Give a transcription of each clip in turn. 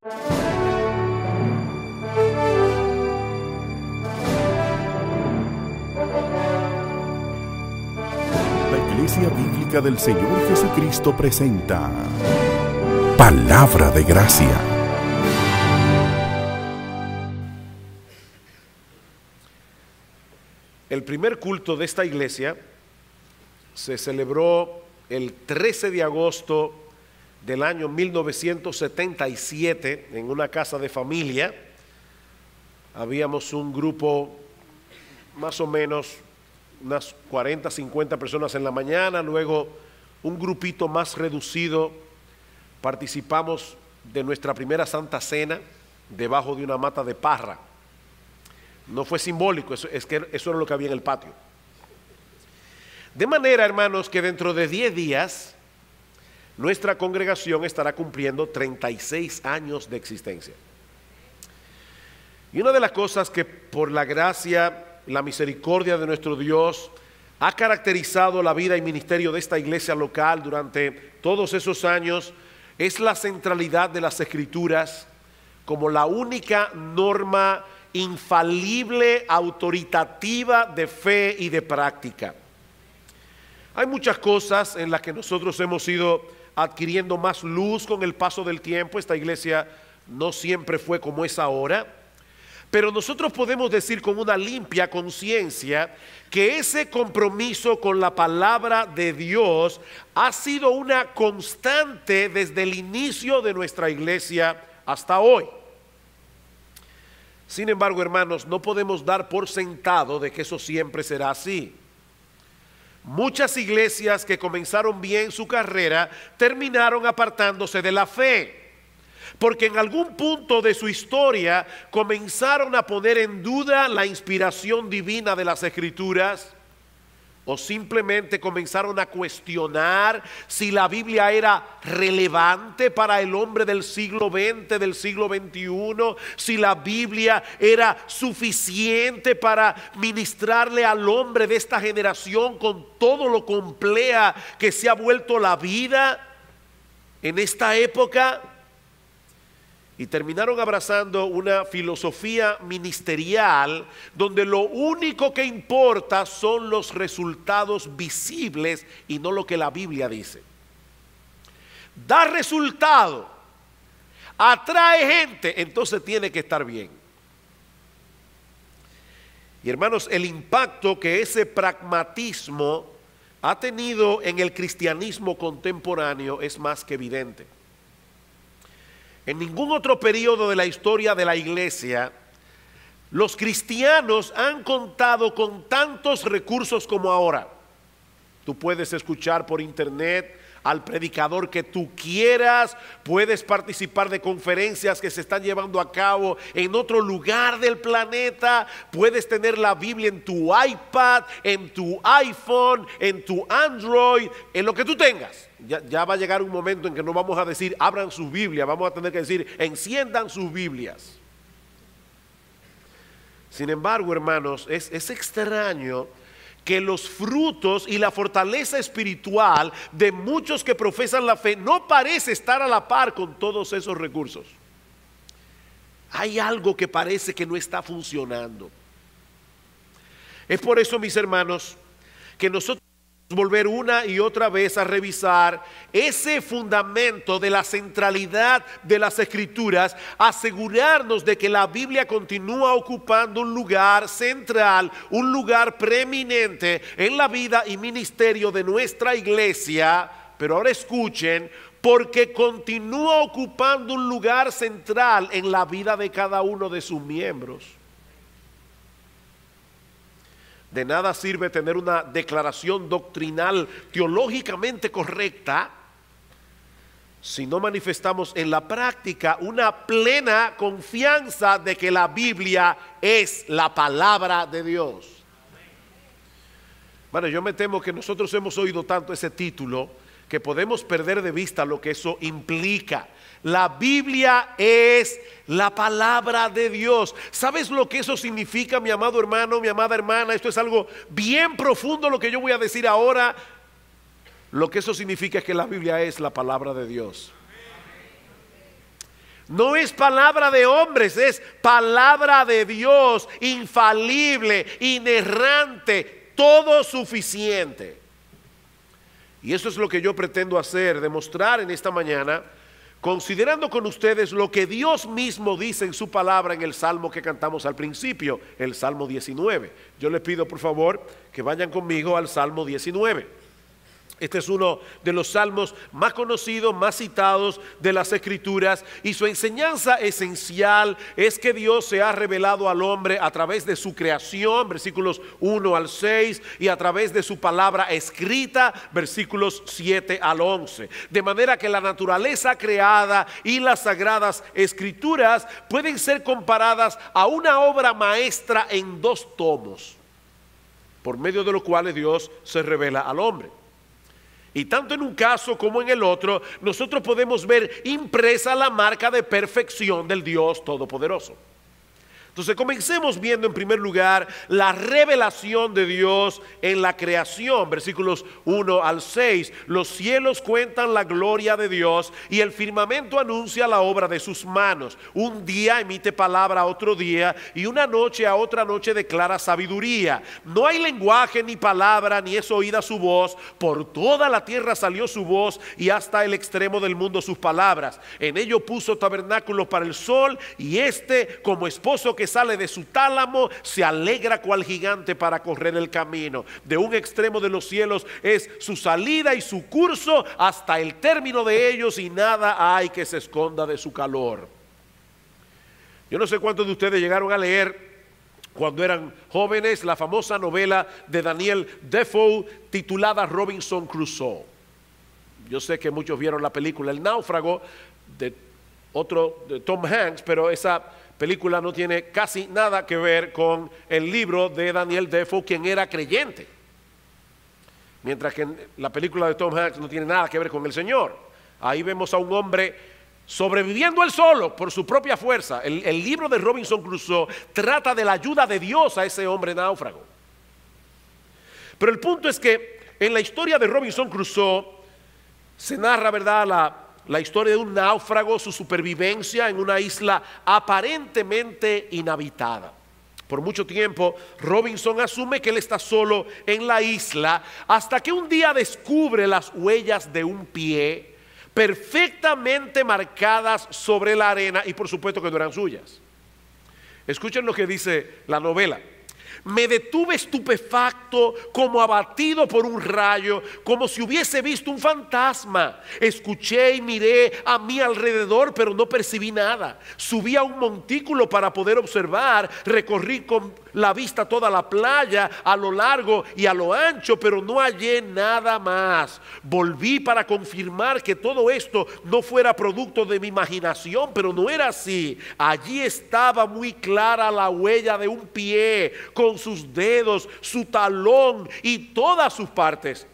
La Iglesia Bíblica del Señor Jesucristo presenta Palabra de Gracia. El primer culto de esta iglesia se celebró el 13 de agosto del año 1977 en una casa de familia. Habíamos un grupo, más o menos unas 40, 50 personas en la mañana, luego un grupito más reducido. Participamos de nuestra primera Santa Cena debajo de una mata de parra. No fue simbólico, eso era lo que había en el patio. De manera, hermanos, que dentro de 10 días nuestra congregación estará cumpliendo 36 años de existencia. Y una de las cosas que por la gracia, la misericordia de nuestro Dios ha caracterizado la vida y ministerio de esta iglesia local durante todos esos años es la centralidad de las Escrituras como la única norma infalible, autoritativa de fe y de práctica. Hay muchas cosas en las que nosotros hemos ido adquiriendo más luz con el paso del tiempo. Esta iglesia no siempre fue como es ahora, pero nosotros podemos decir con una limpia conciencia que ese compromiso con la palabra de Dios ha sido una constante desde el inicio de nuestra iglesia hasta hoy. Sin embargo, hermanos, no podemos dar por sentado de que eso siempre será así. Muchas iglesias que comenzaron bien su carrera terminaron apartándose de la fe, porque en algún punto de su historia comenzaron a poner en duda la inspiración divina de las Escrituras, o simplemente comenzaron a cuestionar si la Biblia era relevante para el hombre del siglo XX, del siglo XXI, si la Biblia era suficiente para ministrarle al hombre de esta generación con todo lo compleja que se ha vuelto la vida en esta época. Y terminaron abrazando una filosofía ministerial donde lo único que importa son los resultados visibles y no lo que la Biblia dice. Da resultado, atrae gente, entonces tiene que estar bien. Y hermanos, el impacto que ese pragmatismo ha tenido en el cristianismo contemporáneo es más que evidente. En ningún otro periodo de la historia de la iglesia, los cristianos han contado con tantos recursos como ahora. Tú puedes escuchar por internet al predicador que tú quieras, puedes participar de conferencias que se están llevando a cabo en otro lugar del planeta, puedes tener la Biblia en tu iPad, en tu iPhone, en tu Android, en lo que tú tengas. Ya va a llegar un momento en que no vamos a decir abran sus Biblias, vamos a tener que decir enciendan sus Biblias. Sin embargo, hermanos, es extraño que los frutos y la fortaleza espiritual de muchos que profesan la fe no parece estar a la par con todos esos recursos. Hay algo que parece que no está funcionando. Es por eso, mis hermanos, que nosotros volver una y otra vez a revisar ese fundamento de la centralidad de las Escrituras, asegurarnos de que la Biblia continúa ocupando un lugar central, un lugar preeminente en la vida y ministerio de nuestra iglesia. Pero ahora escuchen, porque continúa ocupando un lugar central en la vida de cada uno de sus miembros. De nada sirve tener una declaración doctrinal teológicamente correcta si no manifestamos en la práctica una plena confianza de que la Biblia es la palabra de Dios. Bueno, yo me temo que nosotros hemos oído tanto ese título que podemos perder de vista lo que eso implica. La Biblia es la palabra de Dios. ¿Sabes lo que eso significa, mi amado hermano, mi amada hermana? Esto es algo bien profundo lo que yo voy a decir ahora. Lo que eso significa es que la Biblia es la palabra de Dios. No es palabra de hombres, es palabra de Dios, infalible, inerrante, todo suficiente. Y eso es lo que yo pretendo hacer, demostrar en esta mañana, considerando con ustedes lo que Dios mismo dice en su palabra en el Salmo que cantamos al principio, el Salmo 19. Yo les pido por favor que vayan conmigo al Salmo 19. Este es uno de los salmos más conocidos, más citados de las Escrituras, y su enseñanza esencial es que Dios se ha revelado al hombre a través de su creación, versículos 1 al 6, y a través de su palabra escrita, versículos 7 al 11. De manera que la naturaleza creada y las sagradas Escrituras pueden ser comparadas a una obra maestra en 2 tomos, por medio de los cuales Dios se revela al hombre. Y tanto en un caso como en el otro, nosotros podemos ver impresa la marca de perfección del Dios Todopoderoso. Entonces comencemos viendo en primer lugar la revelación de Dios en la creación, versículos 1 al 6. Los cielos cuentan la gloria de Dios y el firmamento anuncia la obra de sus manos. Un día emite palabra a otro día y una noche a otra noche declara sabiduría. No hay lenguaje ni palabra ni es oída su voz. Por toda la tierra salió su voz y hasta el extremo del mundo sus palabras. En ello puso tabernáculos para el sol y este, como esposo que sale de su tálamo, se alegra cual gigante para correr el camino. De un extremo de los cielos es su salida y su curso hasta el término de ellos, y nada hay que se esconda de su calor. Yo no sé cuántos de ustedes llegaron a leer cuando eran jóvenes la famosa novela de Daniel Defoe titulada Robinson Crusoe. Yo sé que muchos vieron la película El Náufrago de Tom Hanks, pero esa película no tiene casi nada que ver con el libro de Daniel Defoe, quien era creyente. Mientras que la película de Tom Hanks no tiene nada que ver con el Señor. Ahí vemos a un hombre sobreviviendo él solo por su propia fuerza. El libro de Robinson Crusoe trata de la ayuda de Dios a ese hombre náufrago. Pero el punto es que en la historia de Robinson Crusoe se narra, ¿verdad?, la historia de un náufrago, su supervivencia en una isla aparentemente inhabitada. Por mucho tiempo, Robinson asume que él está solo en la isla hasta que un día descubre las huellas de un pie perfectamente marcadas sobre la arena, y por supuesto que no eran suyas. Escuchen lo que dice la novela. Me detuve estupefacto, como abatido por un rayo, como si hubiese visto un fantasma. Escuché y miré a mi alrededor, pero no percibí nada. Subí a un montículo para poder observar. Recorrí con la vista toda la playa, a lo largo y a lo ancho, pero no hallé nada más. Volví para confirmar que todo esto no fuera producto de mi imaginación, pero no era así. Allí estaba muy clara la huella de un pie, con sus dedos, su talón y todas sus partes.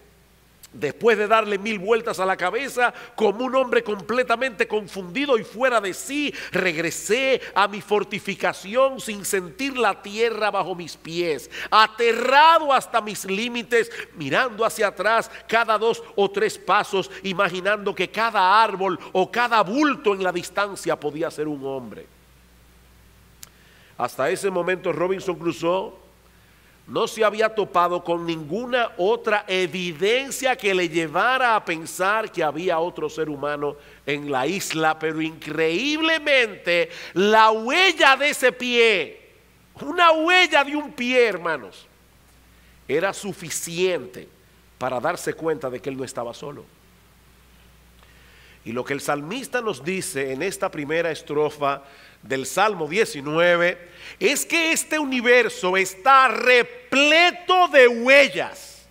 Después de darle 1000 vueltas a la cabeza, como un hombre completamente confundido y fuera de sí, regresé a mi fortificación sin sentir la tierra bajo mis pies, aterrado hasta mis límites, mirando hacia atrás cada 2 o 3 pasos, imaginando que cada árbol o cada bulto en la distancia podía ser un hombre. Hasta ese momento Robinson Crusoe no se había topado con ninguna otra evidencia que le llevara a pensar que había otro ser humano en la isla, pero increíblemente la huella de ese pie, una huella de un pie, hermanos, era suficiente para darse cuenta de que él no estaba solo. Y lo que el salmista nos dice en esta primera estrofa del Salmo 19 es que este universo está repleto de huellas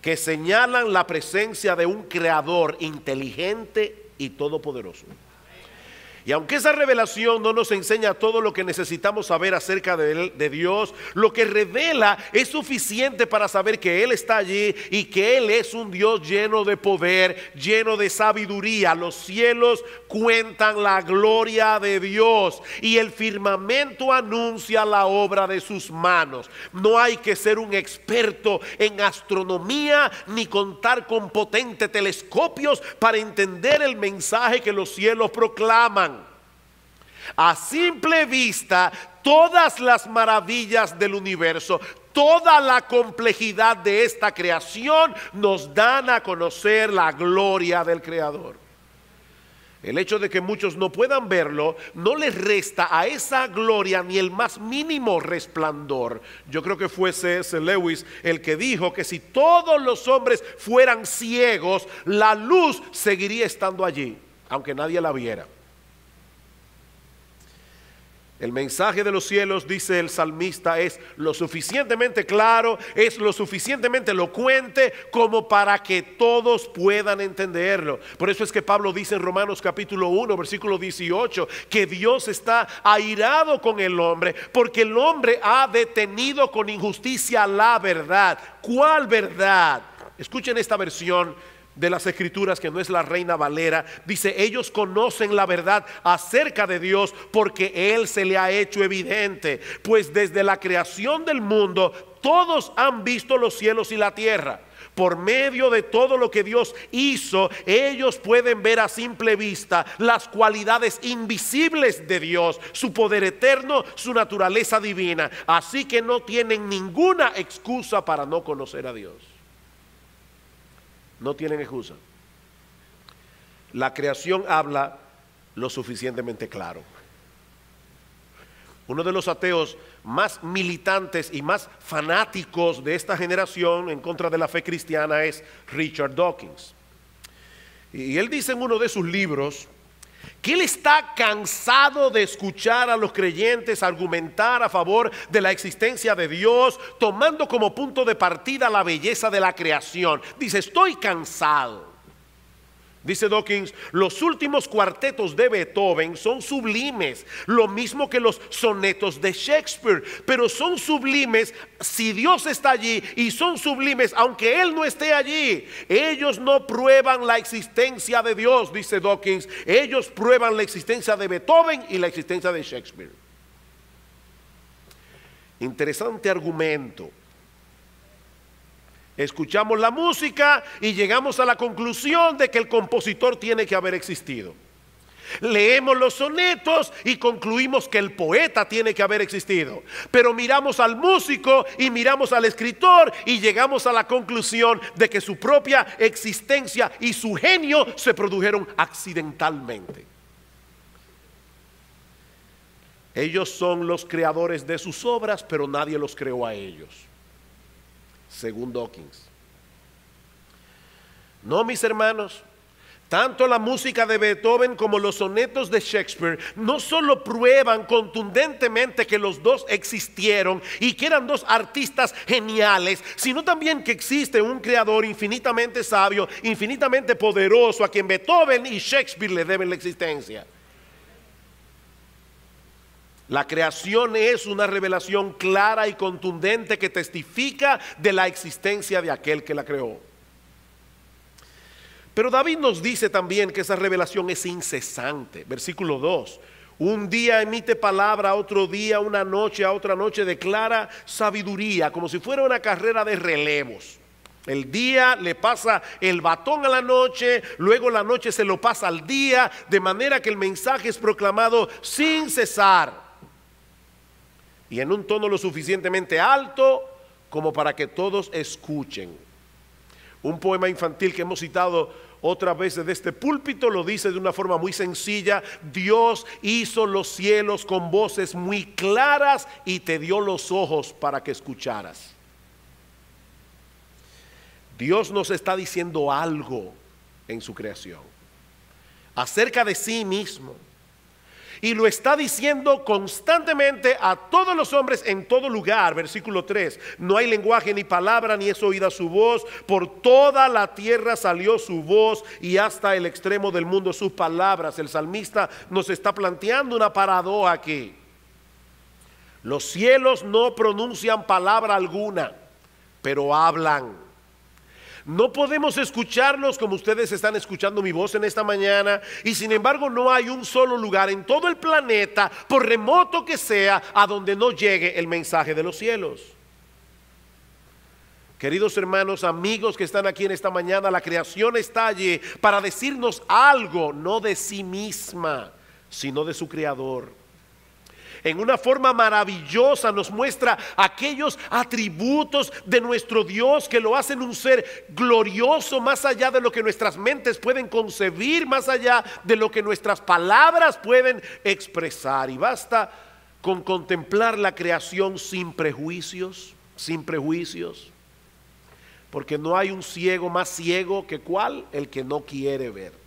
que señalan la presencia de un creador inteligente y todopoderoso. Y aunque esa revelación no nos enseña todo lo que necesitamos saber acerca de Dios, lo que revela es suficiente para saber que Él está allí y que Él es un Dios lleno de poder, lleno de sabiduría. Los cielos cuentan la gloria de Dios y el firmamento anuncia la obra de sus manos. No hay que ser un experto en astronomía ni contar con potentes telescopios para entender el mensaje que los cielos proclaman. A simple vista, todas las maravillas del universo, toda la complejidad de esta creación nos dan a conocer la gloria del Creador. El hecho de que muchos no puedan verlo no les resta a esa gloria ni el más mínimo resplandor. Yo creo que fue C.S. Lewis el que dijo que si todos los hombres fueran ciegos, la luz seguiría estando allí, aunque nadie la viera. El mensaje de los cielos, dice el salmista, es lo suficientemente claro, es lo suficientemente elocuente como para que todos puedan entenderlo. Por eso es que Pablo dice en Romanos capítulo 1, versículo 18, que Dios está airado con el hombre, porque el hombre ha detenido con injusticia la verdad. ¿Cuál verdad? Escuchen esta versión de las Escrituras, que no es la Reina Valera. Dice: ellos conocen la verdad acerca de Dios porque Él se le ha hecho evidente, pues desde la creación del mundo todos han visto los cielos y la tierra. Por medio de todo lo que Dios hizo, ellos pueden ver a simple vista las cualidades invisibles de Dios, su poder eterno, su naturaleza divina. Así que no tienen ninguna excusa para no conocer a Dios. No tienen excusa. La creación habla lo suficientemente claro. Uno de los ateos más militantes y más fanáticos de esta generación en contra de la fe cristiana es Richard Dawkins. Y él dice en uno de sus libros que él está cansado de escuchar a los creyentes argumentar a favor de la existencia de Dios, tomando como punto de partida la belleza de la creación. Dice: estoy cansado. Dice Dawkins: los últimos cuartetos de Beethoven son sublimes, lo mismo que los sonetos de Shakespeare, pero son sublimes si Dios está allí, y son sublimes aunque Él no esté allí. Ellos no prueban la existencia de Dios, dice Dawkins, ellos prueban la existencia de Beethoven y la existencia de Shakespeare. Interesante argumento. Escuchamos la música y llegamos a la conclusión de que el compositor tiene que haber existido. Leemos los sonetos y concluimos que el poeta tiene que haber existido. Pero miramos al músico y miramos al escritor y llegamos a la conclusión de que su propia existencia y su genio se produjeron accidentalmente. Ellos son los creadores de sus obras, pero nadie los creó a ellos, según Dawkins. No, mis hermanos, tanto la música de Beethoven como los sonetos de Shakespeare no solo prueban contundentemente que los dos existieron y que eran dos artistas geniales, sino también que existe un creador infinitamente sabio, infinitamente poderoso, a quien Beethoven y Shakespeare le deben la existencia. La creación es una revelación clara y contundente que testifica de la existencia de aquel que la creó. Pero David nos dice también que esa revelación es incesante. Versículo 2: un día emite palabra, a otro día, una noche a otra noche declara sabiduría, como si fuera una carrera de relevos. El día le pasa el batón a la noche, luego la noche se lo pasa al día, de manera que el mensaje es proclamado sin cesar y en un tono lo suficientemente alto como para que todos escuchen. Un poema infantil que hemos citado otras veces de este púlpito lo dice de una forma muy sencilla: Dios hizo los cielos con voces muy claras y te dio los ojos para que escucharas. Dios nos está diciendo algo en su creación acerca de sí mismo. Y lo está diciendo constantemente a todos los hombres en todo lugar. Versículo 3: no hay lenguaje ni palabra, ni es oída su voz. Por toda la tierra salió su voz, y hasta el extremo del mundo sus palabras. El salmista nos está planteando una paradoja aquí. Los cielos no pronuncian palabra alguna, pero hablan. No podemos escucharlos como ustedes están escuchando mi voz en esta mañana, y sin embargo no hay un solo lugar en todo el planeta, por remoto que sea, a donde no llegue el mensaje de los cielos. Queridos hermanos, amigos que están aquí en esta mañana, la creación está allí para decirnos algo, no de sí misma, sino de su Creador. En una forma maravillosa nos muestra aquellos atributos de nuestro Dios que lo hacen un ser glorioso, más allá de lo que nuestras mentes pueden concebir, más allá de lo que nuestras palabras pueden expresar. Y basta con contemplar la creación sin prejuicios, porque no hay un ciego más ciego que ¿cuál? El que no quiere ver.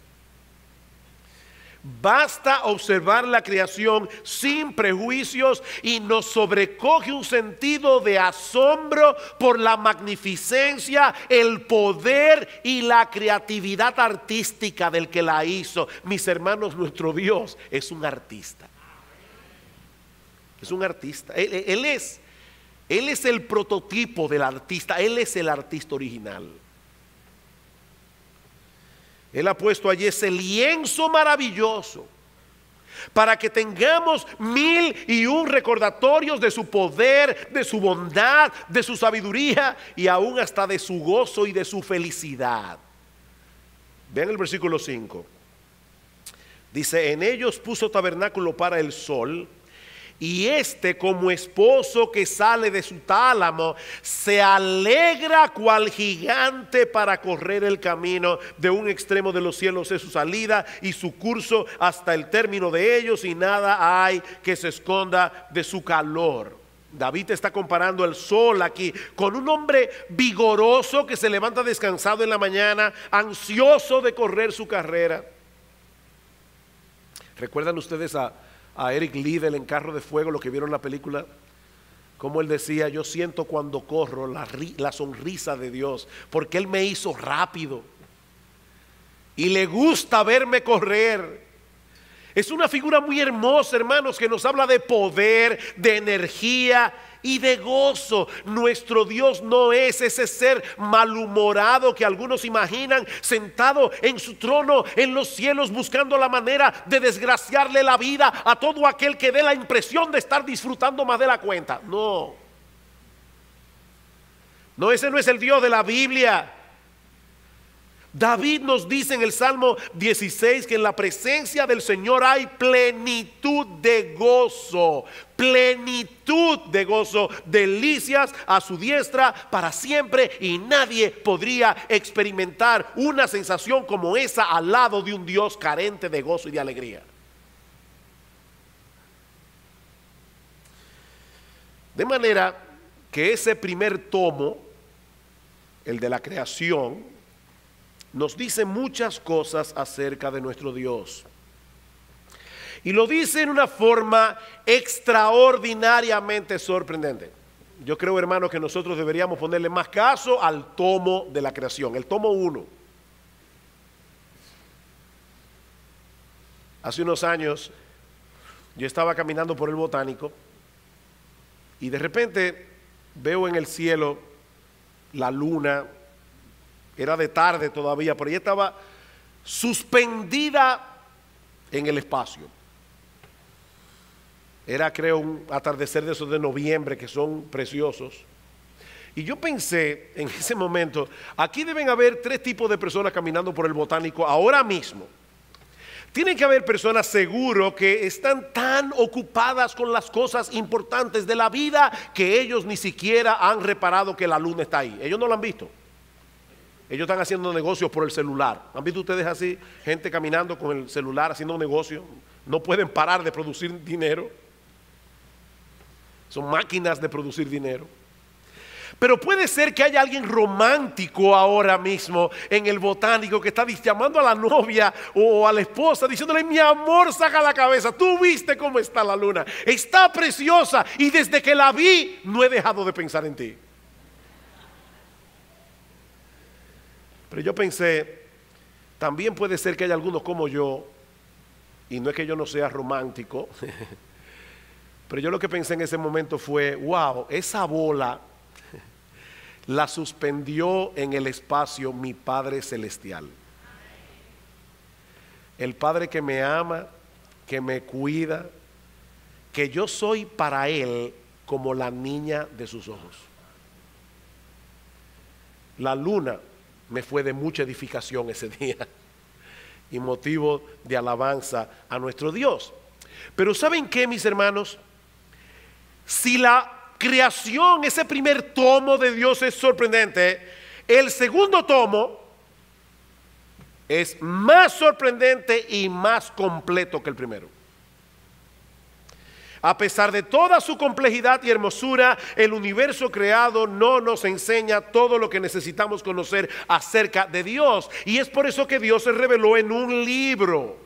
Basta observar la creación sin prejuicios y nos sobrecoge un sentido de asombro por la magnificencia, el poder y la creatividad artística del que la hizo. Mis hermanos, nuestro Dios es un artista. Es un artista. Él es el prototipo del artista. Él es el artista original. Él ha puesto allí ese lienzo maravilloso para que tengamos 1001 recordatorios de su poder, de su bondad, de su sabiduría y aún hasta de su gozo y de su felicidad. Vean el versículo 5. Dice: en ellos puso tabernáculo para el sol, y este, como esposo que sale de su tálamo, se alegra cual gigante para correr el camino. De un extremo de los cielos es su salida y su curso hasta el término de ellos, y nada hay que se esconda de su calor. David está comparando el sol aquí con un hombre vigoroso que se levanta descansado en la mañana, ansioso de correr su carrera. ¿Recuerdan ustedes a Eric Liddell en Carro de Fuego, lo que vieron la película? Como él decía: yo siento cuando corro la sonrisa de Dios, porque Él me hizo rápido y le gusta verme correr. Es una figura muy hermosa, hermanos, que nos habla de poder, de energía y de gozo. Nuestro Dios no es ese ser malhumorado que algunos imaginan sentado en su trono en los cielos, buscando la manera de desgraciarle la vida a todo aquel que dé la impresión de estar disfrutando más de la cuenta. No, ese no es el Dios de la Biblia. David nos dice en el Salmo 16 que en la presencia del Señor hay plenitud de gozo, delicias a su diestra para siempre, y nadie podría experimentar una sensación como esa al lado de un Dios carente de gozo y de alegría. De manera que ese primer tomo, el de la creación, nos dice muchas cosas acerca de nuestro Dios. Y lo dice en una forma extraordinariamente sorprendente. Yo creo, hermano, que nosotros deberíamos ponerle más caso al tomo de la creación, el tomo 1. Hace unos años yo estaba caminando por el Botánico y de repente veo en el cielo la luna. Era de tarde todavía, pero ella estaba suspendida en el espacio. Era, creo, un atardecer de esos de noviembre que son preciosos. Y yo pensé en ese momento: aquí deben haber 3 tipos de personas caminando por el Botánico ahora mismo. Tienen que haber personas seguro que están tan ocupadas con las cosas importantes de la vida que ellos ni siquiera han reparado que la luna está ahí. Ellos no la han visto. Ellos están haciendo negocios por el celular. ¿Han visto ustedes así? Gente caminando con el celular haciendo negocios. No pueden parar de producir dinero. Son máquinas de producir dinero. Pero puede ser que haya alguien romántico ahora mismo en el Botánico que está llamando a la novia o a la esposa diciéndole: mi amor, saca la cabeza, tú viste cómo está la luna, está preciosa, y desde que la vi no he dejado de pensar en ti. Pero yo pensé, también puede ser que haya algunos como yo, y no es que yo no sea romántico, pero yo lo que pensé en ese momento fue: wow, esa bola la suspendió en el espacio mi Padre Celestial. El Padre que me ama, que me cuida, que yo soy para Él como la niña de sus ojos. La luna me fue de mucha edificación ese día y motivo de alabanza a nuestro Dios. Pero ¿saben qué, mis hermanos? Si la creación, ese primer tomo de Dios es sorprendente, el segundo tomo es más sorprendente y más completo que el primero. A pesar de toda su complejidad y hermosura, el universo creado no nos enseña todo lo que necesitamos conocer acerca de Dios. Y es por eso que Dios se reveló en un libro.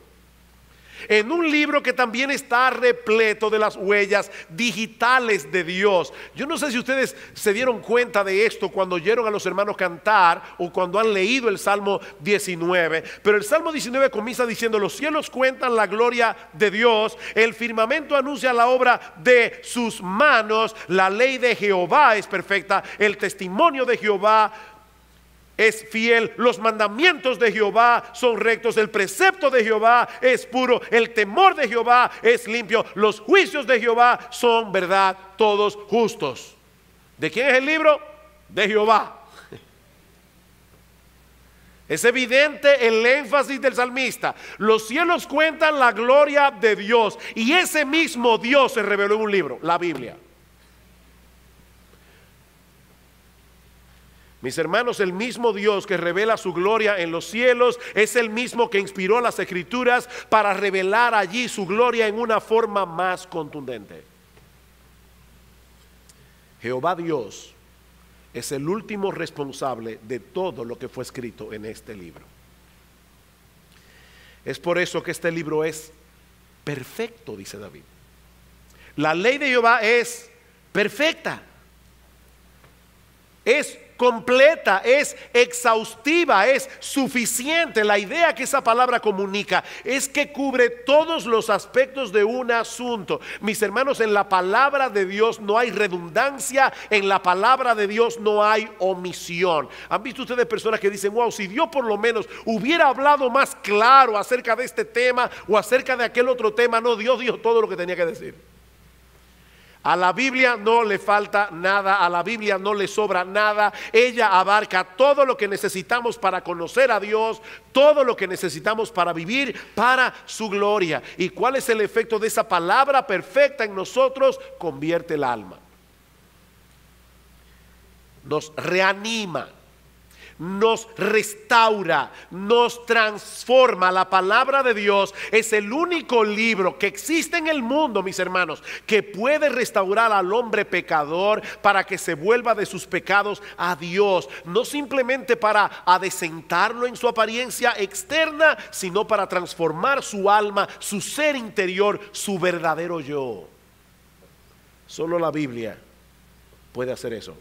En un libro que también está repleto de las huellas digitales de Dios. Yo no sé si ustedes se dieron cuenta de esto cuando oyeron a los hermanos cantar o cuando han leído el Salmo 19. Pero el Salmo 19 comienza diciendo: los cielos cuentan la gloria de Dios, el firmamento anuncia la obra de sus manos, la ley de Jehová es perfecta, el testimonio de Jehová es fiel, los mandamientos de Jehová son rectos, el precepto de Jehová es puro, el temor de Jehová es limpio, los juicios de Jehová son verdad, todos justos. ¿De quién es el libro? De Jehová. Es evidente el énfasis del salmista. Los cielos cuentan la gloria de Dios, y ese mismo Dios se reveló en un libro, la Biblia. Mis hermanos, el mismo Dios que revela su gloria en los cielos es el mismo que inspiró las Escrituras para revelar allí su gloria en una forma más contundente. Jehová Dios es el último responsable de todo lo que fue escrito en este libro. Es por eso que este libro es perfecto, dice David. La ley de Jehová es perfecta, es completa, es exhaustiva, es suficiente. La idea que esa palabra comunica es que cubre todos los aspectos de un asunto. Mis hermanos, en la palabra de Dios no hay redundancia, en la palabra de Dios no hay omisión. ¿Han visto ustedes personas que dicen: wow, si Dios por lo menos hubiera hablado más claro acerca de este tema o acerca de aquel otro tema? No, Dios dijo todo lo que tenía que decir. A la Biblia no le falta nada, a la Biblia no le sobra nada. Ella abarca todo lo que necesitamos para conocer a Dios, todo lo que necesitamos para vivir para su gloria. ¿Y cuál es el efecto de esa palabra perfecta en nosotros? Convierte el alma, nos reanima, nos restaura, nos transforma. La palabra de Dios es el único libro que existe en el mundo, mis hermanos, que puede restaurar al hombre pecador para que se vuelva de sus pecados a Dios. No simplemente para adecentarlo en su apariencia externa, sino para transformar su alma, su ser interior, su verdadero yo. Solo la Biblia puede hacer eso.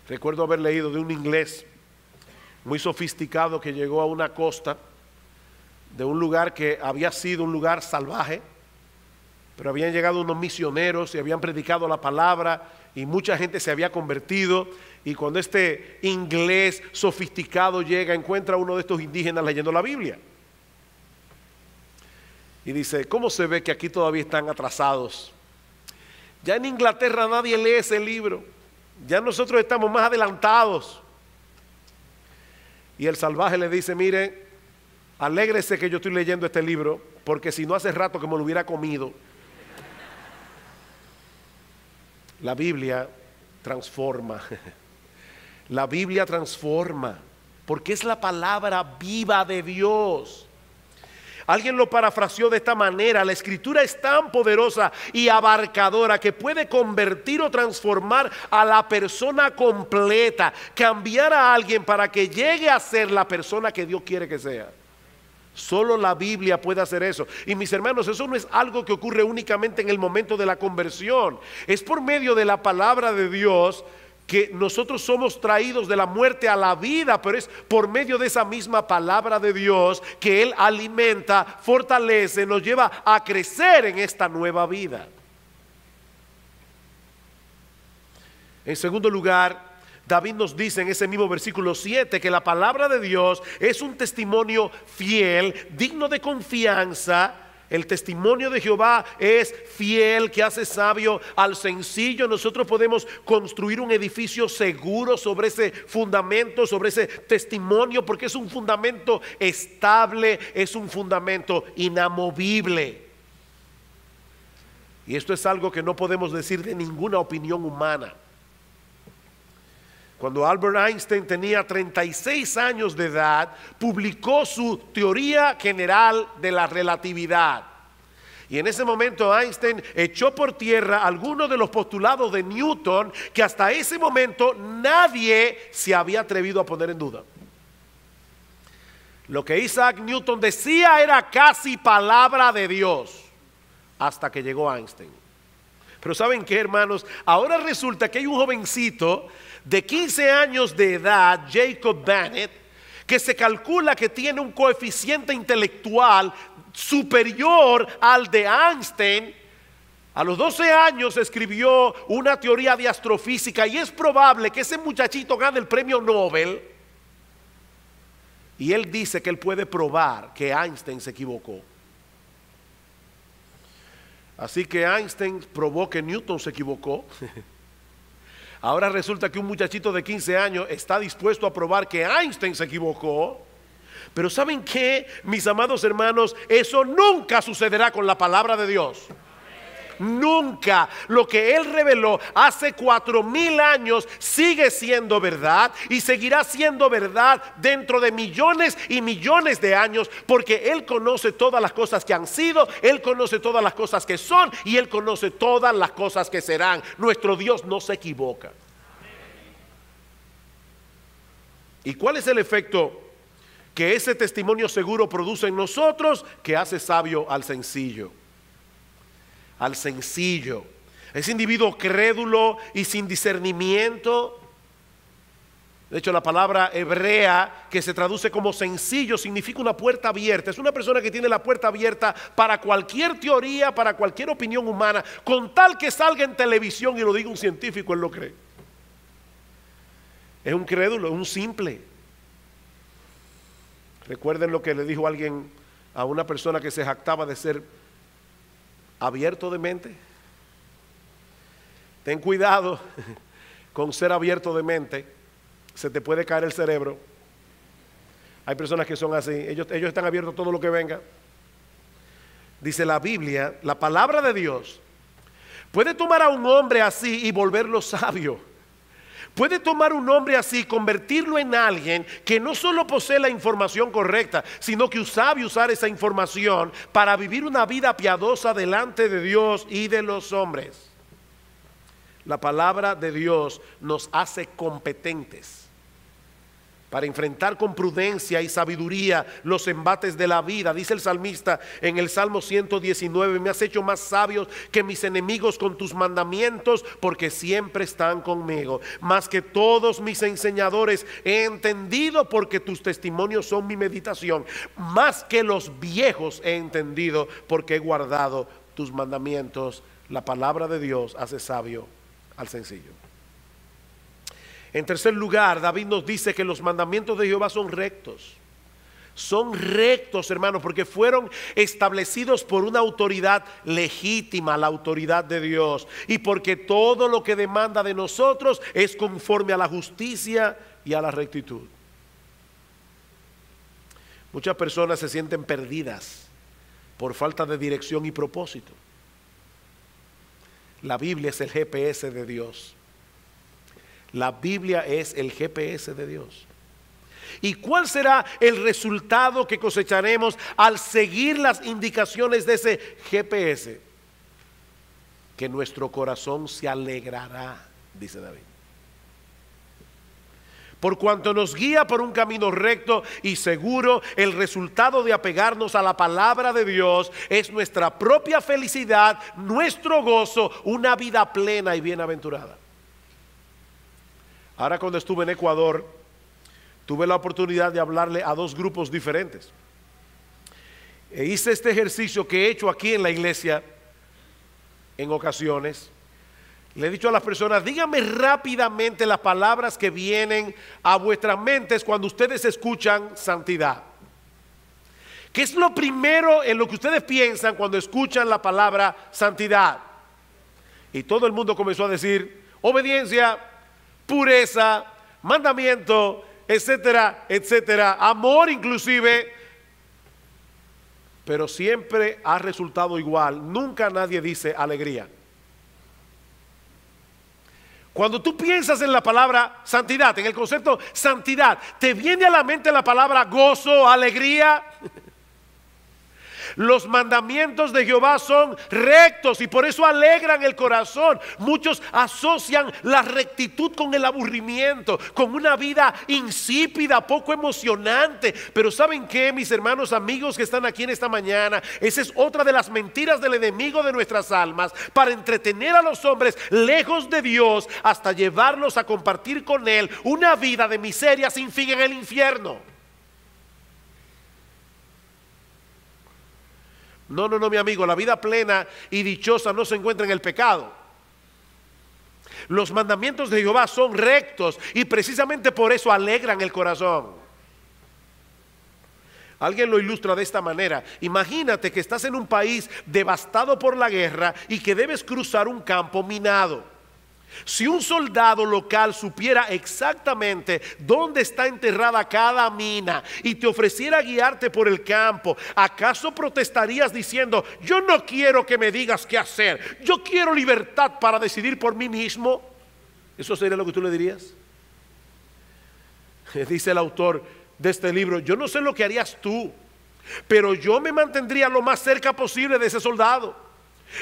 Recuerdo haber leído de un inglés muy sofisticado que llegó a una costa de un lugar que había sido un lugar salvaje, pero habían llegado unos misioneros y habían predicado la palabra y mucha gente se había convertido. Y cuando este inglés sofisticado llega, encuentra a uno de estos indígenas leyendo la Biblia y dice: ¿cómo se ve que aquí todavía están atrasados? Ya en Inglaterra nadie lee ese libro. Ya nosotros estamos más adelantados. Y el salvaje le dice: mire, alégrese que yo estoy leyendo este libro, porque si no, hace rato que me lo hubiera comido. La Biblia transforma. La Biblia transforma, porque es la palabra viva de Dios. Alguien lo parafraseó de esta manera: la Escritura es tan poderosa y abarcadora que puede convertir o transformar a la persona completa, cambiar a alguien para que llegue a ser la persona que Dios quiere que sea. Solo la Biblia puede hacer eso. Y mis hermanos, eso no es algo que ocurre únicamente en el momento de la conversión. Es por medio de la palabra de Dios que nosotros somos traídos de la muerte a la vida, pero es por medio de esa misma palabra de Dios que Él alimenta, fortalece, nos lleva a crecer en esta nueva vida. En segundo lugar, David nos dice en ese mismo versículo 7 que la palabra de Dios es un testimonio fiel, digno de confianza, El testimonio de Jehová es fiel, que hace sabio al sencillo. Nosotros podemos construir un edificio seguro sobre ese fundamento, sobre ese testimonio, porque es un fundamento estable, es un fundamento inamovible. Y esto es algo que no podemos decir de ninguna opinión humana. Cuando Albert Einstein tenía 36 años de edad, publicó su teoría general de la relatividad. Y en ese momento Einstein echó por tierra algunos de los postulados de Newton que hasta ese momento nadie se había atrevido a poner en duda. Lo que Isaac Newton decía era casi palabra de Dios, hasta que llegó Einstein. Pero ¿saben qué, hermanos? Ahora resulta que hay un jovencito de 15 años de edad, Jacob Bennett, que se calcula que tiene un coeficiente intelectual superior al de Einstein. A los 12 años escribió una teoría de astrofísica y es probable que ese muchachito gane el premio Nobel. Y él dice que él puede probar que Einstein se equivocó. Así que Einstein probó que Newton se equivocó. Ahora resulta que un muchachito de 15 años está dispuesto a probar que Einstein se equivocó. Pero ¿saben qué, mis amados hermanos? Eso nunca sucederá con la palabra de Dios. Nunca. Lo que Él reveló hace 4000 años sigue siendo verdad y seguirá siendo verdad dentro de millones y millones de años, porque Él conoce todas las cosas que han sido, Él conoce todas las cosas que son y Él conoce todas las cosas que serán. Nuestro Dios no se equivoca. ¿Y cuál es el efecto que ese testimonio seguro produce en nosotros? Que hace sabio al sencillo. Al sencillo. Ese individuo crédulo y sin discernimiento. De hecho, la palabra hebrea que se traduce como sencillo significa una puerta abierta. Es una persona que tiene la puerta abierta para cualquier teoría, para cualquier opinión humana, con tal que salga en televisión y lo diga un científico, él lo cree. Es un crédulo, es un simple. Recuerden lo que le dijo alguien a una persona que se jactaba de ser abierto de mente. Ten cuidado con ser abierto de mente, se te puede caer el cerebro. Hay personas que son así, ellos están abiertos a todo lo que venga. Dice la Biblia, la palabra de Dios puede tomar a un hombre así y volverlo sabio. Puede tomar un hombre así, convertirlo en alguien que no solo posee la información correcta, sino que sabe usar esa información para vivir una vida piadosa delante de Dios y de los hombres. La palabra de Dios nos hace competentes para enfrentar con prudencia y sabiduría los embates de la vida. Dice el salmista en el Salmo 119, me has hecho más sabios que mis enemigos con tus mandamientos, porque siempre están conmigo. Más que todos mis enseñadores he entendido, porque tus testimonios son mi meditación. Más que los viejos he entendido, porque he guardado tus mandamientos. La palabra de Dios hace sabio al sencillo. En tercer lugar, David nos dice que los mandamientos de Jehová son rectos. Son rectos, hermanos, porque fueron establecidos por una autoridad legítima, la autoridad de Dios. Y porque todo lo que demanda de nosotros es conforme a la justicia y a la rectitud. Muchas personas se sienten perdidas por falta de dirección y propósito. La Biblia es el GPS de Dios. La Biblia es el GPS de Dios. ¿Y cuál será el resultado que cosecharemos al seguir las indicaciones de ese GPS? Que nuestro corazón se alegrará, dice David. Por cuanto nos guía por un camino recto y seguro, el resultado de apegarnos a la palabra de Dios es nuestra propia felicidad, nuestro gozo, una vida plena y bienaventurada. Ahora, cuando estuve en Ecuador, tuve la oportunidad de hablarle a dos grupos diferentes. E hice este ejercicio que he hecho aquí en la iglesia en ocasiones. Le he dicho a las personas, díganme rápidamente las palabras que vienen a vuestras mentes cuando ustedes escuchan santidad. ¿Qué es lo primero en lo que ustedes piensan cuando escuchan la palabra santidad? Y todo el mundo comenzó a decir obediencia, pureza, mandamiento, etcétera, etcétera, amor inclusive. Pero siempre ha resultado igual. Nunca nadie dice alegría. Cuando tú piensas en la palabra santidad, en el concepto santidad, ¿te viene a la mente la palabra gozo, alegría? Los mandamientos de Jehová son rectos y por eso alegran el corazón. Muchos asocian la rectitud con el aburrimiento, con una vida insípida, poco emocionante. Pero ¿saben qué, mis hermanos, amigos que están aquí en esta mañana? Esa es otra de las mentiras del enemigo de nuestras almas, para entretener a los hombres lejos de Dios hasta llevarlos a compartir con Él una vida de miseria sin fin en el infierno. No, mi amigo, la vida plena y dichosa no se encuentra en el pecado. Los mandamientos de Jehová son rectos y precisamente por eso alegran el corazón. Alguien lo ilustra de esta manera. Imagínate que estás en un país devastado por la guerra y que debes cruzar un campo minado. Si un soldado local supiera exactamente dónde está enterrada cada mina y te ofreciera guiarte por el campo, ¿acaso protestarías diciendo: yo no quiero que me digas qué hacer, yo quiero libertad para decidir por mí mismo? ¿Eso sería lo que tú le dirías? Dice el autor de este libro: yo no sé lo que harías tú, pero yo me mantendría lo más cerca posible de ese soldado.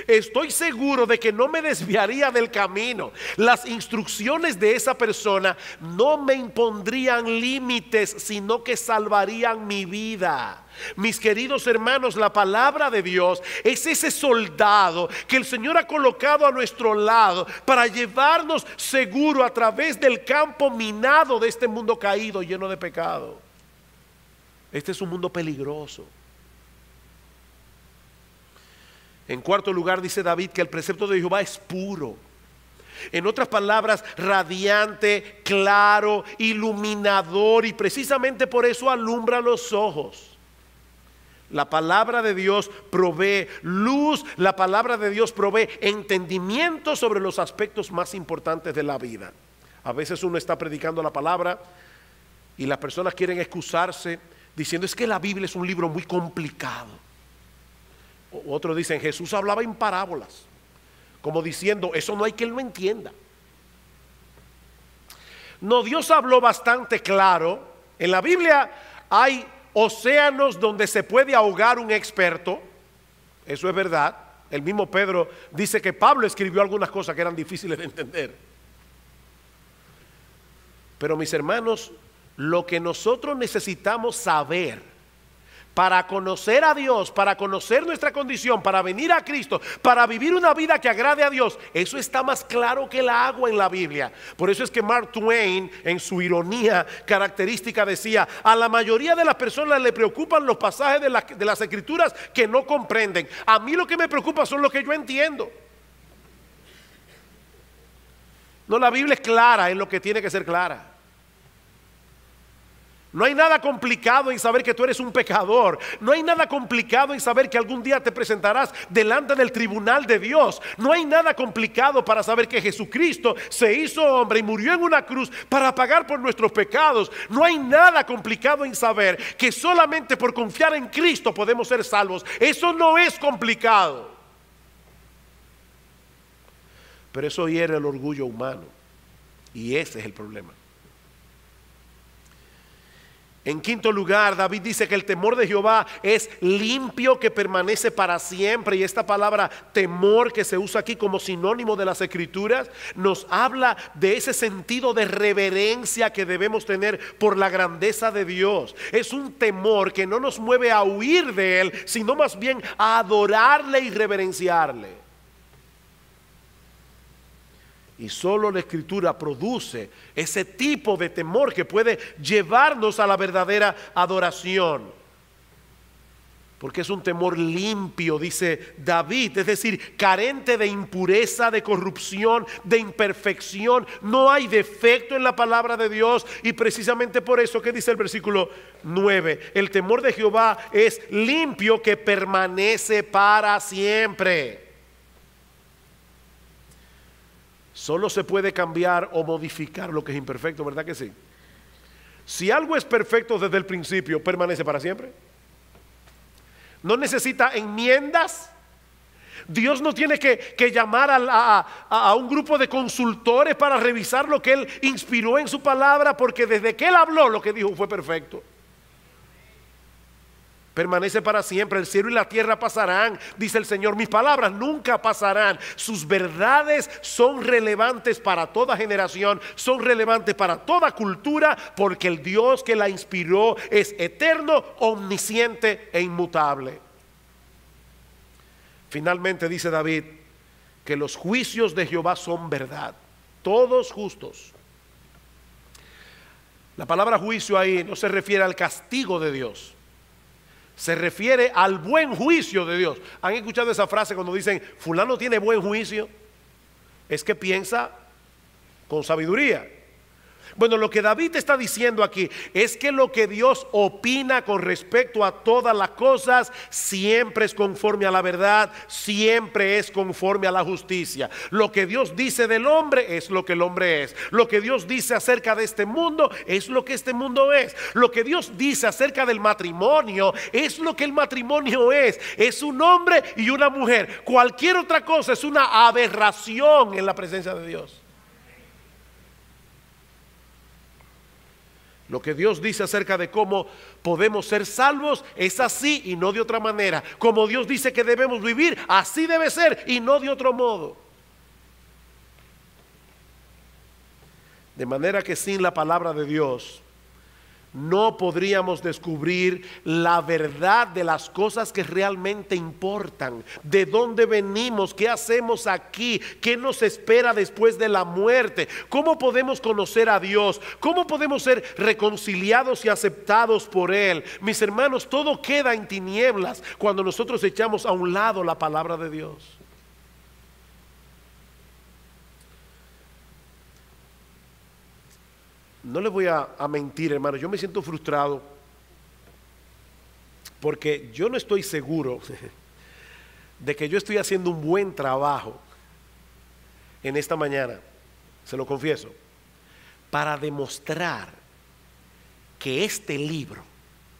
Estoy seguro de que no me desviaría del camino. Las instrucciones de esa persona no me impondrían límites, sino que salvarían mi vida. Mis queridos hermanos, la palabra de Dios es ese soldado que el Señor ha colocado a nuestro lado para llevarnos seguro a través del campo minado de este mundo caído, lleno de pecado. Este es un mundo peligroso. En cuarto lugar, dice David que el precepto de Jehová es puro. En otras palabras, radiante, claro, iluminador, y precisamente por eso alumbra los ojos. La palabra de Dios provee luz, la palabra de Dios provee entendimiento sobre los aspectos más importantes de la vida. A veces uno está predicando la palabra y las personas quieren excusarse diciendo: es que la Biblia es un libro muy complicado. Otros dicen: Jesús hablaba en parábolas, como diciendo: eso no hay quien lo entienda. No, Dios habló bastante claro. En la Biblia hay océanos donde se puede ahogar un experto. Eso es verdad. El mismo Pedro dice que Pablo escribió algunas cosas que eran difíciles de entender. Pero mis hermanos, lo que nosotros necesitamos saber para conocer a Dios, para conocer nuestra condición, para venir a Cristo, para vivir una vida que agrade a Dios, eso está más claro que el agua en la Biblia. Por eso es que Mark Twain, en su ironía característica, decía: a la mayoría de las personas le preocupan los pasajes de las Escrituras que no comprenden. A mí lo que me preocupa son los que yo entiendo. No, la Biblia es clara en lo que tiene que ser clara. No hay nada complicado en saber que tú eres un pecador. No hay nada complicado en saber que algún día te presentarás delante del tribunal de Dios. No hay nada complicado para saber que Jesucristo se hizo hombre y murió en una cruz para pagar por nuestros pecados. No hay nada complicado en saber que solamente por confiar en Cristo podemos ser salvos. Eso no es complicado. Pero eso hiere el orgullo humano, y ese es el problema. En quinto lugar, David dice que el temor de Jehová es limpio, que permanece para siempre. Y esta palabra temor, que se usa aquí como sinónimo de las Escrituras, nos habla de ese sentido de reverencia que debemos tener por la grandeza de Dios. Es un temor que no nos mueve a huir de Él, sino más bien a adorarle y reverenciarle. Y solo la Escritura produce ese tipo de temor que puede llevarnos a la verdadera adoración. Porque es un temor limpio, dice David, es decir, carente de impureza, de corrupción, de imperfección. No hay defecto en la palabra de Dios. Y precisamente por eso, ¿qué dice el versículo 9? El temor de Jehová es limpio, que permanece para siempre. Solo se puede cambiar o modificar lo que es imperfecto, ¿verdad que sí? Si algo es perfecto desde el principio, permanece para siempre. No necesita enmiendas. Dios no tiene que llamar a un grupo de consultores para revisar lo que Él inspiró en su palabra, porque desde que Él habló, lo que dijo fue perfecto. Permanece para siempre. El cielo y la tierra pasarán, dice el Señor. Mis palabras nunca pasarán. Sus verdades son relevantes para toda generación, son relevantes para toda cultura, porque el Dios que la inspiró es eterno, omnisciente e inmutable. Finalmente dice David que los juicios de Jehová son verdad, todos justos. La palabra juicio ahí no se refiere al castigo de Dios, se refiere al buen juicio de Dios. ¿Han escuchado esa frase cuando dicen fulano tiene buen juicio? Es que piensa con sabiduría. Bueno, lo que David está diciendo aquí es que lo que Dios opina con respecto a todas las cosas siempre es conforme a la verdad, siempre es conforme a la justicia. Lo que Dios dice del hombre es lo que el hombre es. Lo que Dios dice acerca de este mundo es lo que este mundo es. Lo que Dios dice acerca del matrimonio es lo que el matrimonio es. Es un hombre y una mujer. Cualquier otra cosa es una aberración en la presencia de Dios. Lo que Dios dice acerca de cómo podemos ser salvos es así y no de otra manera. Como Dios dice que debemos vivir, así debe ser y no de otro modo. De manera que sin la palabra de Dios no podríamos descubrir la verdad de las cosas que realmente importan. De dónde venimos, qué hacemos aquí, qué nos espera después de la muerte, cómo podemos conocer a Dios, cómo podemos ser reconciliados y aceptados por Él. Mis hermanos, todo queda en tinieblas cuando nosotros echamos a un lado la palabra de Dios. No les voy a mentir, hermano, yo me siento frustrado porque yo no estoy seguro de que yo estoy haciendo un buen trabajo en esta mañana, se lo confieso, para demostrar que este libro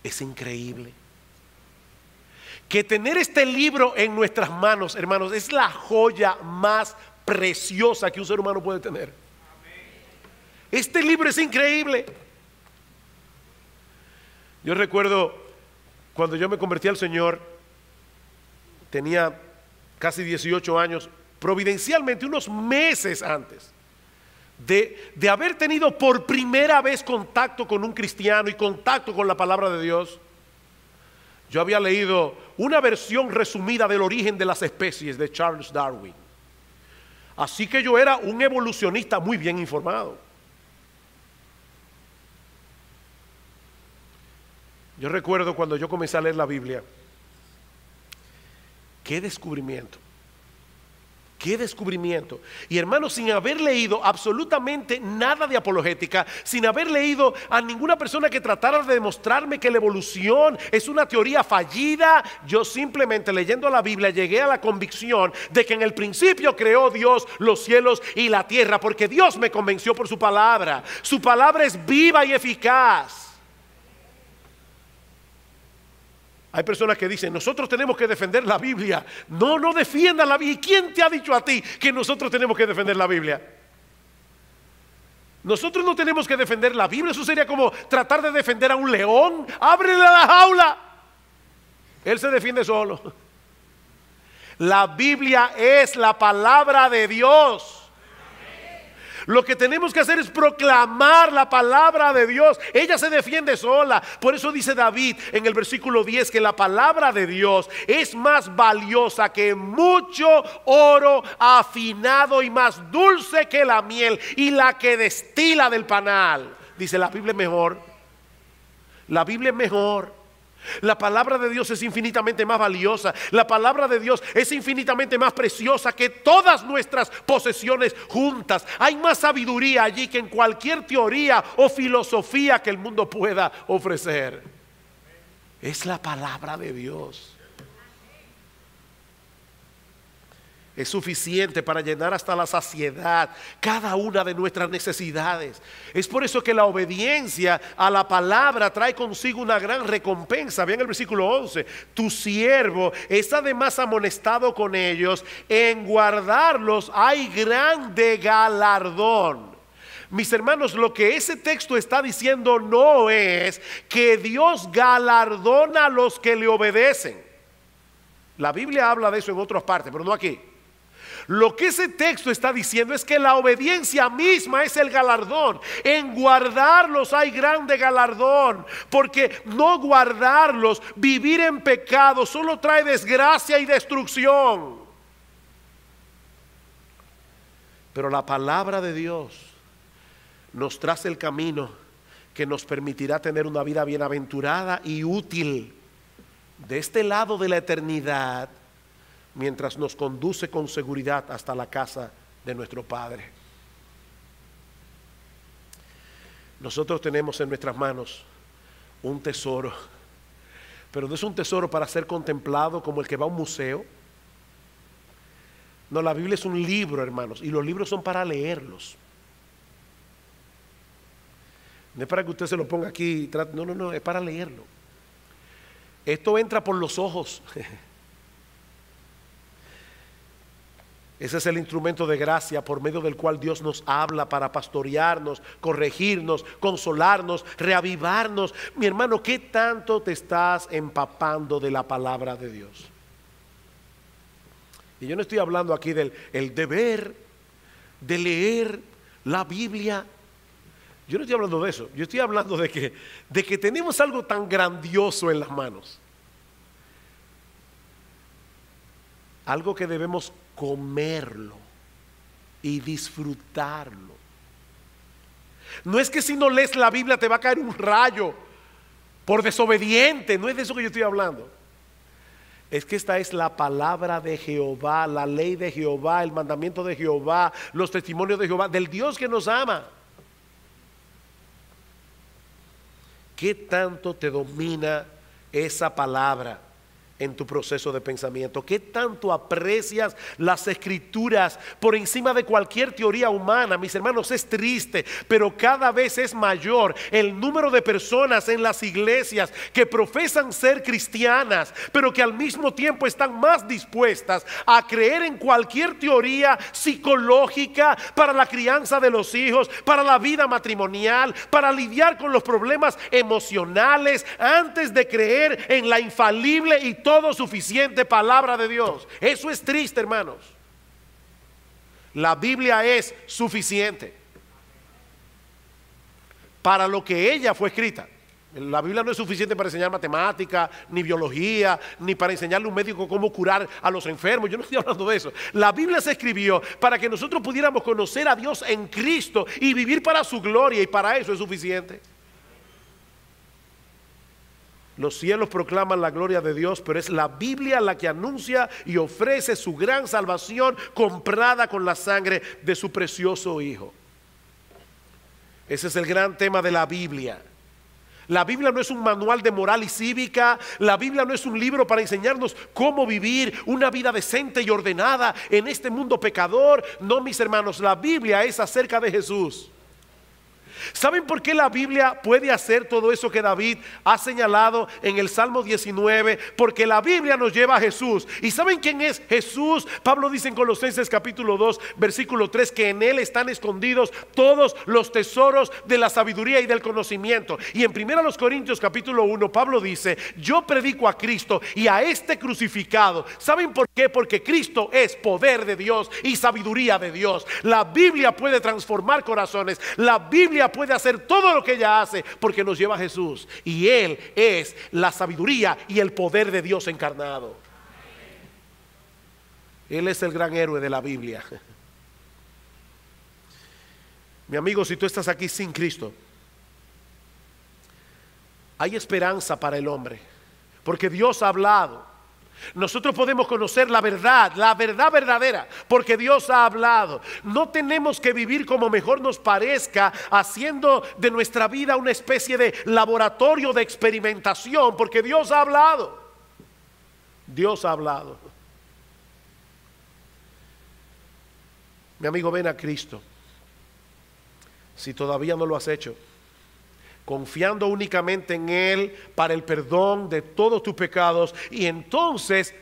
es increíble. Que tener este libro en nuestras manos, hermanos, es la joya más preciosa que un ser humano puede tener. Este libro es increíble. Yo recuerdo cuando yo me convertí al Señor, tenía casi 18 años, providencialmente unos meses antes de haber tenido por primera vez contacto con un cristiano y contacto con la palabra de Dios. Yo había leído una versión resumida del origen de las especies de Charles Darwin. Así que yo era un evolucionista muy bien informado. Yo recuerdo cuando yo comencé a leer la Biblia, qué descubrimiento, qué descubrimiento. Y hermanos, sin haber leído absolutamente nada de apologética, sin haber leído a ninguna persona que tratara de demostrarme que la evolución es una teoría fallida, yo simplemente leyendo la Biblia llegué a la convicción de que en el principio creó Dios los cielos y la tierra, porque Dios me convenció por su palabra. Su palabra es viva y eficaz. Hay personas que dicen, nosotros tenemos que defender la Biblia. No, no defiendan la Biblia. ¿Y quién te ha dicho a ti que nosotros tenemos que defender la Biblia? Nosotros no tenemos que defender la Biblia. Eso sería como tratar de defender a un león. Ábrele la jaula. Él se defiende solo. La Biblia es la palabra de Dios. Lo que tenemos que hacer es proclamar la palabra de Dios. Ella se defiende sola. Por eso dice David en el versículo 10 que la palabra de Dios es más valiosa que mucho oro afinado y más dulce que la miel y la que destila del panal. Dice, la Biblia es mejor. La Biblia es mejor. La palabra de Dios es infinitamente más valiosa. La palabra de Dios es infinitamente más preciosa que todas nuestras posesiones juntas. Hay más sabiduría allí que en cualquier teoría o filosofía que el mundo pueda ofrecer. Es la palabra de Dios. Es suficiente para llenar hasta la saciedad cada una de nuestras necesidades. Es por eso que la obediencia a la palabra trae consigo una gran recompensa. Vean el versículo 11. Tu siervo es además amonestado con ellos. En guardarlos hay grande galardón. Mis hermanos, lo que ese texto está diciendo no es que Dios galardona a los que le obedecen. La Biblia habla de eso en otras partes, pero no aquí. Lo que ese texto está diciendo es que la obediencia misma es el galardón. En guardarlos hay grande galardón, porque no guardarlos, vivir en pecado, solo trae desgracia y destrucción. Pero la palabra de Dios nos traza el camino que nos permitirá tener una vida bienaventurada y útil de este lado de la eternidad, mientras nos conduce con seguridad hasta la casa de nuestro Padre. Nosotros tenemos en nuestras manos un tesoro, pero no es un tesoro para ser contemplado como el que va a un museo. No, la Biblia es un libro, hermanos, y los libros son para leerlos. No es para que usted se lo ponga aquí, no, es para leerlo. Esto entra por los ojos. Ese es el instrumento de gracia por medio del cual Dios nos habla para pastorearnos, corregirnos, consolarnos, reavivarnos. Mi hermano, ¿qué tanto te estás empapando de la palabra de Dios? Y yo no estoy hablando aquí del deber de leer la Biblia. Yo no estoy hablando de eso. Yo estoy hablando de que tenemos algo tan grandioso en las manos. Algo que debemos comerlo y disfrutarlo. No es que si no lees la Biblia te va a caer un rayo por desobediente. No es de eso que yo estoy hablando. Es que esta es la palabra de Jehová, la ley de Jehová, el mandamiento de Jehová, los testimonios de Jehová, del Dios que nos ama. ¿Qué tanto te domina esa palabra en tu proceso de pensamiento? ¿Qué tanto aprecias las escrituras por encima de cualquier teoría humana? Mis hermanos, es triste, pero cada vez es mayor el número de personas en las iglesias que profesan ser cristianas, pero que al mismo tiempo están más dispuestas a creer en cualquier teoría psicológica para la crianza de los hijos, para la vida matrimonial, para lidiar con los problemas emocionales, antes de creer en la infalible y todo suficiente palabra de Dios. Eso es triste, hermanos. La Biblia es suficiente para lo que ella fue escrita. La Biblia no es suficiente para enseñar matemática, ni biología, ni para enseñarle a un médico cómo curar a los enfermos. Yo no estoy hablando de eso. La Biblia se escribió para que nosotros pudiéramos conocer a Dios en Cristo y vivir para su gloria, y para eso es suficiente. Los cielos proclaman la gloria de Dios, pero es la Biblia la que anuncia y ofrece su gran salvación comprada con la sangre de su precioso Hijo. Ese es el gran tema de la Biblia. La Biblia no es un manual de moral y cívica. La Biblia no es un libro para enseñarnos cómo vivir una vida decente y ordenada en este mundo pecador. No, mis hermanos, la Biblia es acerca de Jesús. ¿Saben por qué la Biblia puede hacer todo eso que David ha señalado en el Salmo 19? Porque la Biblia nos lleva a Jesús. ¿Y saben quién es Jesús? Pablo dice en Colosenses capítulo 2 versículo 3 que en él están escondidos todos los tesoros de la sabiduría y del conocimiento. Y en 1 Corintios capítulo 1 Pablo dice: yo predico a Cristo y a este crucificado. ¿Saben por qué? Porque Cristo es poder de Dios y sabiduría de Dios. La Biblia puede transformar corazones. La Biblia puede hacer todo lo que ella hace porque nos lleva a Jesús, y Él es la sabiduría y el poder de Dios encarnado. Él es el gran héroe de la Biblia. Mi amigo, si tú estás aquí sin Cristo, hay esperanza para el hombre, porque Dios ha hablado. Nosotros podemos conocer la verdad verdadera, porque Dios ha hablado. No tenemos que vivir como mejor nos parezca, haciendo de nuestra vida una especie de laboratorio de experimentación, porque Dios ha hablado. Dios ha hablado. Mi amigo, ven a Cristo. Si todavía no lo has hecho, confiando únicamente en Él para el perdón de todos tus pecados, y entonces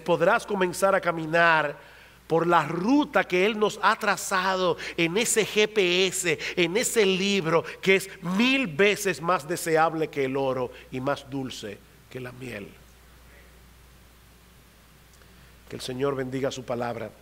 podrás comenzar a caminar por la ruta que Él nos ha trazado en ese GPS, en ese libro que es 1000 veces más deseable que el oro y más dulce que la miel. Que el Señor bendiga su palabra.